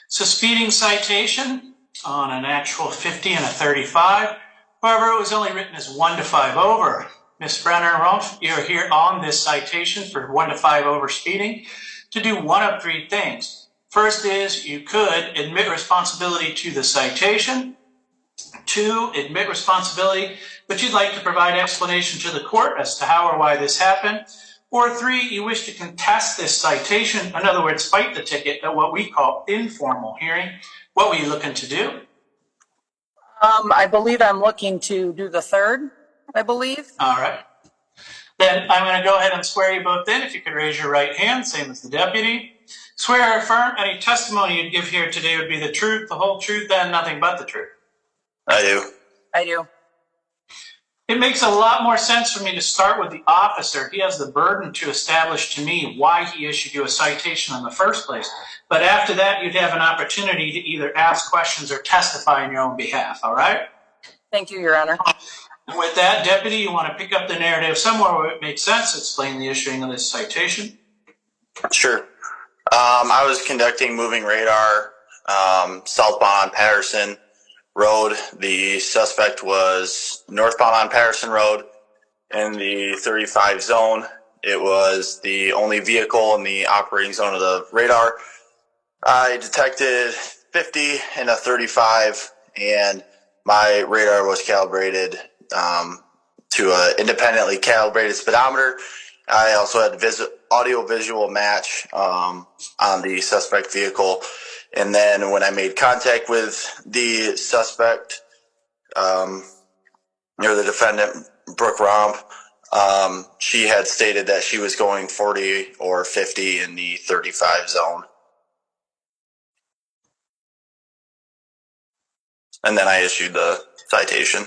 It's a speeding citation on an actual 50 and a 35. However, it was only written as 1 to 5 over. Ms. Brenner-Rumpf, you're here on this citation for 1 to 5 over speeding to do one of three things. First is you could admit responsibility to the citation. 2, admit responsibility, but you'd like to provide explanation to the court as to how or why this happened. Or 3, you wish to contest this citation, in other words, fight the ticket at what we call informal hearing. What were you looking to do? I believe I'm looking to do the third, I believe. All right. Then I'm going to go ahead and swear you both in. If you could raise your right hand, same as the deputy. Swear or affirm any testimony you'd give here today would be the truth, the whole truth, and nothing but the truth. I do. I do. It makes a lot more sense for me to start with the officer. He has the burden to establish to me why he issued you a citation in the first place. But after that, you'd have an opportunity to either ask questions or testify on your own behalf, all right? Thank you, Your Honor. And with that, Deputy, you want to pick up the narrative somewhere where it makes sense, explain the issuing of this citation? Sure. I was conducting moving radar southbound on Patterson Road. The suspect was northbound on Patterson Road in the 35 zone. It was the only vehicle in the operating zone of the radar. I detected 50 and a 35, and my radar was calibrated to an independently calibrated speedometer. I also had audio-visual match on the suspect vehicle. And then when I made contact with the suspect, or the defendant, Brooke Romp, she had stated that she was going 40 or 50 in the 35 zone. And then I issued the citation.